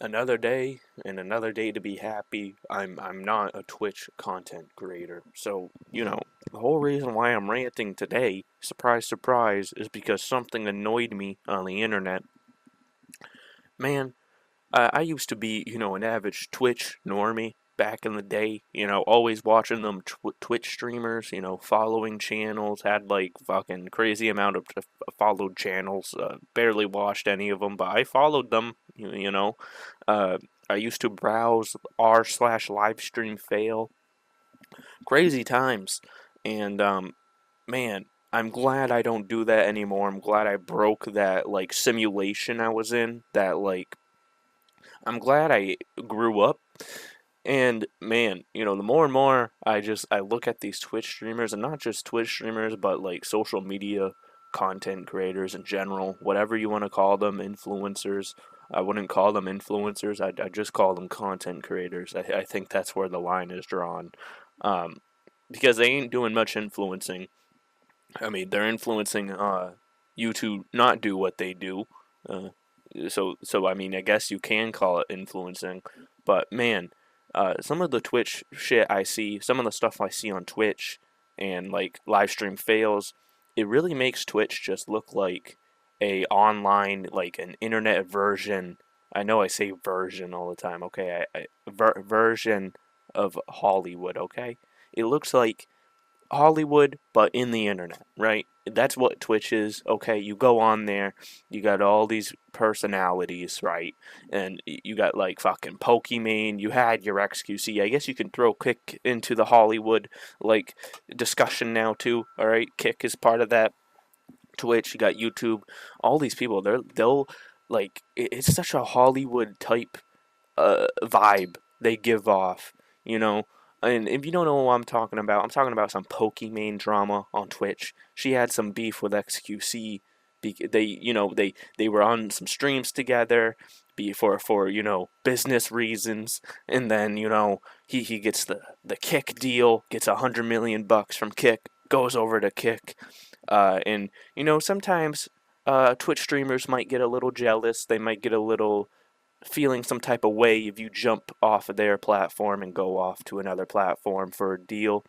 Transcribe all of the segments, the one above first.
Another day and another day to be happy. I'm not a Twitch content creator. So, the whole reason why I'm ranting today, surprise surprise, is because something annoyed me on the internet. Man, I used to be, an average Twitch normie back in the day, always watching them Twitch streamers, following channels, had like fucking crazy amount of followed channels, barely watched any of them, but I followed them, uh, I used to browse r/livestream fail, crazy times, and man, I'm glad I don't do that anymore. I'm glad I broke that like simulation I was in, that like I'm glad I grew up. And man, the more and more I look at these Twitch streamers, and not just Twitch streamers, but like social media content creators in general, whatever you want to call them, influencers. I wouldn't call them influencers. I'd just call them content creators. I think that's where the line is drawn, um, because they ain't doing much influencing. I mean, they're influencing you to not do what they do. Uh, so I mean, I guess you can call it influencing, but man, some of the Twitch shit I see, some of the stuff I see on Twitch and like live stream fails, it really makes Twitch just look like a online, like an internet version. I know I say version all the time. Okay, version of Hollywood. Okay, it looks like Hollywood, but in the internet, right? That's what Twitch is. Okay, you go on there, you got all these personalities, right? And you got like fucking Pokimane, you had your XQC. I guess you can throw Kick into the Hollywood like discussion now too. All right, Kick is part of that. Twitch, you got YouTube, all these people. They'll like it's such a Hollywood type vibe they give off, you know. And if you don't know what I'm talking about some Pokimane drama on Twitch. She had some beef with XQC. They were on some streams together, for business reasons, and then he gets the Kick deal, gets $100 million from Kick, goes over to Kick, and sometimes Twitch streamers might get a little jealous. They might get a little feeling some type of way if you jump off of their platform and go off to another platform for a deal.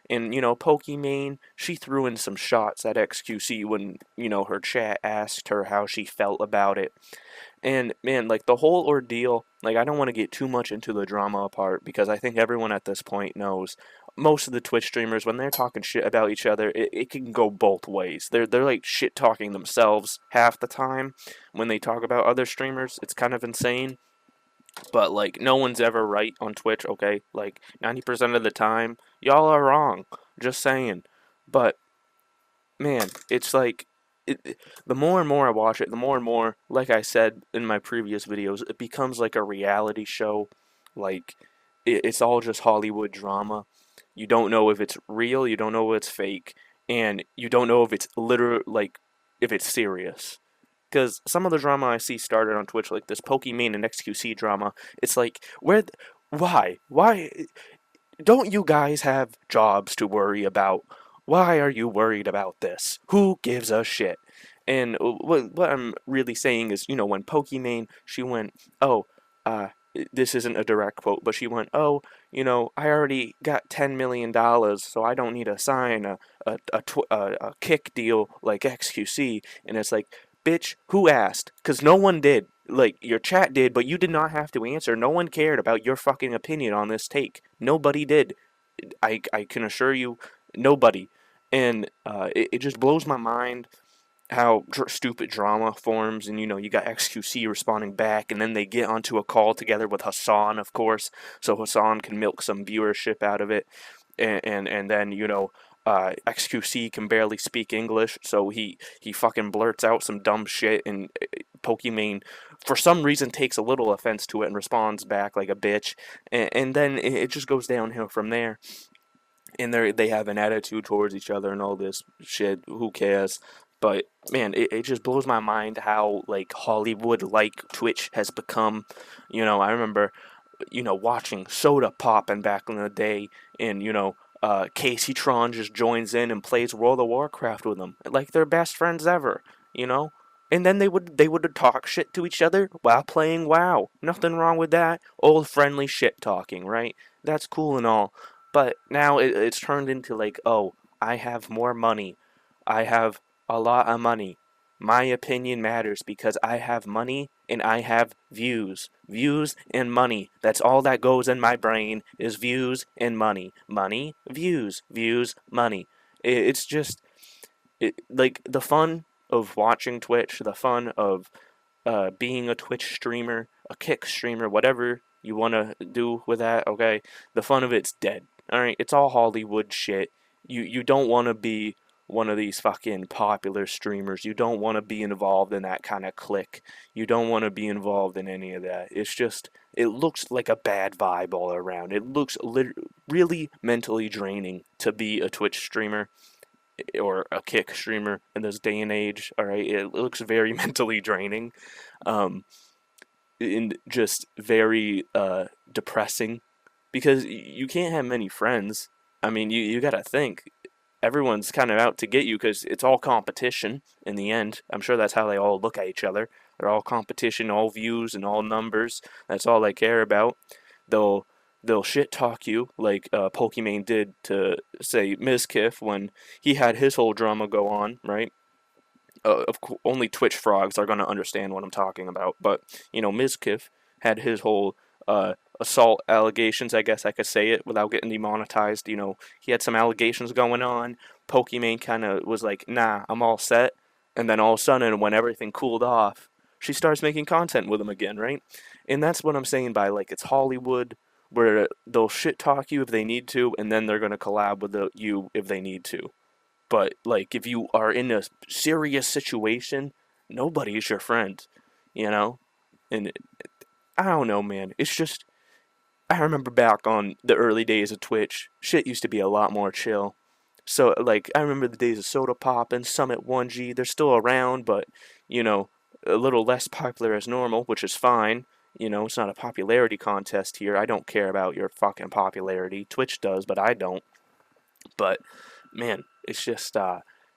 And Pokimane, she threw in some shots at XQC when her chat asked her how she felt about it. And man, like the whole ordeal, like I don't want to get too much into the drama part because I think everyone at this point knows most of the Twitch streamers when they're talking shit about each other, it can go both ways. They're like shit talking themselves half the time when they talk about other streamers. It's kind of insane. But like no one's ever right on Twitch, okay? Like 90% of the time, y'all are wrong. Just saying. But man, it's like the more and more I watch it, the more and more, like I said in my previous videos, it becomes like a reality show. Like it's all just Hollywood drama. You don't know if it's real, you don't know if it's fake, and you don't know if it's literal, like if it's serious. Because some of the drama I see started on Twitch, like this Pokimane and XQC drama, it's like, why? Don't you guys have jobs to worry about? Why are you worried about this? Who gives a shit? And what I'm really saying is, when Pokimane, she went, oh, uh, this isn't a direct quote, but she went, oh, I already got $10 million, so I don't need to sign a kick deal like XQC. And it's like, bitch, who asked? Because no one did. Like, your chat did, but you did not have to answer. No one cared about your fucking opinion on this take. Nobody did. I can assure you, nobody. And it just blows my mind how stupid drama forms. And you got XQC responding back, and then they get onto a call together with Hassan, of course, so Hassan can milk some viewership out of it. And then XQC can barely speak English, so he fucking blurts out some dumb shit, and Pokimane, for some reason, takes a little offense to it and responds back like a bitch, and then it just goes downhill from there. And they have an attitude towards each other and all this shit. Who cares? But man, it just blows my mind how like Hollywood like Twitch has become. I remember watching Soda popping back in the day, and Casey Tron just joins in and plays World of Warcraft with them, like they're best friends ever. You know, And then they would talk shit to each other while playing WoW. Nothing wrong with that. Old friendly shit talking, right? That's cool and all. But now it's turned into like, oh, I have more money. I have a lot of money. My opinion matters because I have money and I have views. Views and money. That's all that goes in my brain is views and money. Money, views, views, money. It's just like the fun of watching Twitch, the fun of being a Twitch streamer, a Kick streamer, whatever you want to do with that, okay? The fun of it's dead. All right, it's all Hollywood shit. You don't want to be one of these fucking popular streamers. You don't want to be involved in that kind of clique. You don't want to be involved in any of that. It's just it looks like a bad vibe all around. It looks really mentally draining to be a Twitch streamer or a Kick streamer in this day and age. All right, it looks very mentally draining, um, and just very depressing because you can't have many friends. I mean, you gotta think everyone's kind of out to get you because it's all competition in the end. I'm sure that's how they all look at each other. They're all competition, all views, and all numbers. That's all they care about. They'll they'll shit talk you like Pokimane did to say Mizkif when he had his whole drama go on, right? Only Twitch frogs are gonna understand what I'm talking about, but Mizkif had his whole assault allegations. I guess I could say it without getting demonetized. He had some allegations going on. Pokimane kind of was like, "Nah, I'm all set," and then all of a sudden, when everything cooled off, she starts making content with him again, right? And that's what I'm saying by like it's Hollywood, where they'll shit talk you if they need to, and then they're gonna collab with you if they need to. But like if you are in a serious situation, nobody's your friend, you know? And I don't know, man. It's just I remember back on the early days of Twitch, shit used to be a lot more chill. So like I remember the days of Soda Pop and Summit 1G. They're still around, but you know, a little less popular as normal, which is fine. It's not a popularity contest here. I don't care about your fucking popularity. Twitch does, but I don't. But man, it's just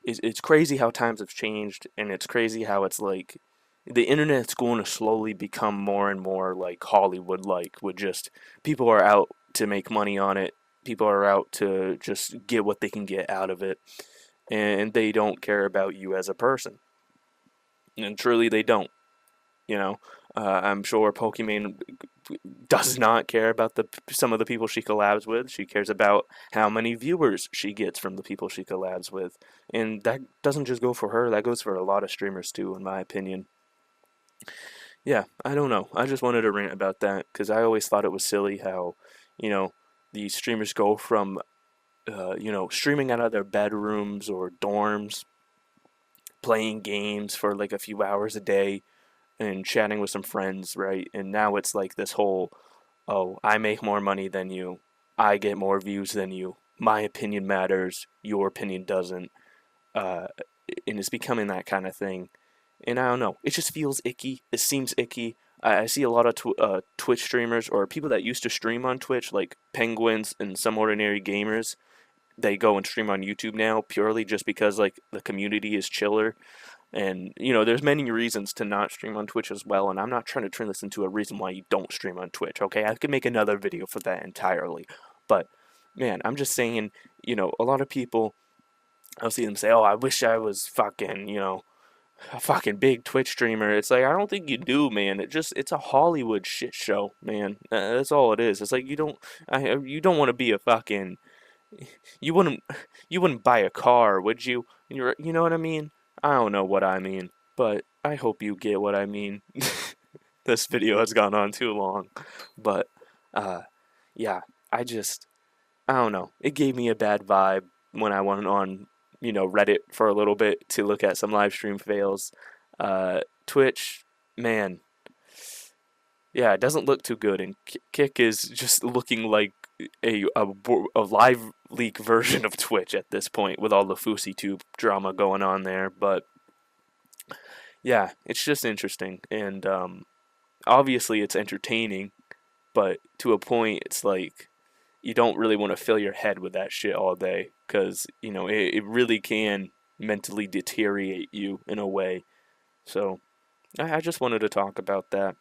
it's crazy how times have changed, and it's crazy how it's like the internet's going to slowly become more and more like Hollywood like with just people are out to make money on it. People are out to just get what they can get out of it, and they don't care about you as a person. And truly, they don't. You know, I'm sure Pokimane does not care about the some of the people she collabs with. She cares about how many viewers she gets from the people she collabs with, and that doesn't just go for her. That goes for a lot of streamers too, in my opinion. Yeah, I don't know. I just wanted to rant about that because I always thought it was silly how, you know, these streamers go from, streaming out of their bedrooms or dorms, playing games for like a few hours a day and chatting with some friends, right? And now it's like this whole, oh, I make more money than you. I get more views than you. My opinion matters. Your opinion doesn't. Uh, and it's becoming that kind of thing. And I don't know. It just feels icky. It seems icky. I see a lot of Twitch streamers or people that used to stream on Twitch, like Penguins and Some Ordinary Gamers. They go and stream on YouTube now purely just because like the community is chiller. And there's many reasons to not stream on Twitch as well. And I'm not trying to turn this into a reason why you don't stream on Twitch. Okay, I could make another video for that entirely. But man, I'm just saying, a lot of people. I'll see them say, "Oh, I wish I was fucking, a fucking big Twitch streamer." It's like I don't think you do, man. It's a Hollywood shit show, man. That's all it is. It's like you don't want to be a fucking you wouldn't you wouldn't buy a car, would you? You know what I mean? I don't know what I mean, but I hope you get what I mean. This video has gone on too long, but uh, yeah, I don't know. It gave me a bad vibe when I went on Reddit for a little bit to look at some live stream fails. Twitch, man, yeah, it doesn't look too good, and Kick is just looking like a live leak version of Twitch at this point with all the FouseyTube drama going on there. But yeah, it's just interesting, and obviously it's entertaining, but to a point, it's like you don't really want to fill your head with that shit all day because it really can mentally deteriorate you in a way. So I just wanted to talk about that.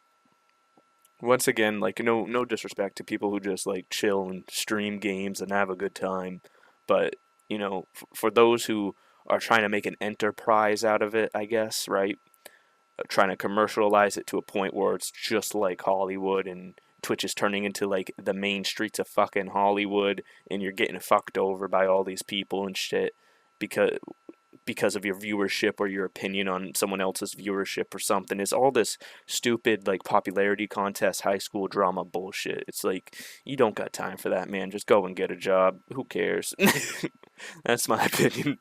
Once again, like no disrespect to people who just like chill and stream games and have a good time, but for those who are trying to make an enterprise out of it, I guess, right? Trying to commercialize it to a point where it's just like Hollywood and Twitch is turning into like the main streets of fucking Hollywood and you're getting fucked over by all these people and shit because of your viewership or your opinion on someone else's viewership or something is all this stupid like popularity contest high school drama bullshit. It's like you don't got time for that, man. Just go and get a job. Who cares? That's my opinion.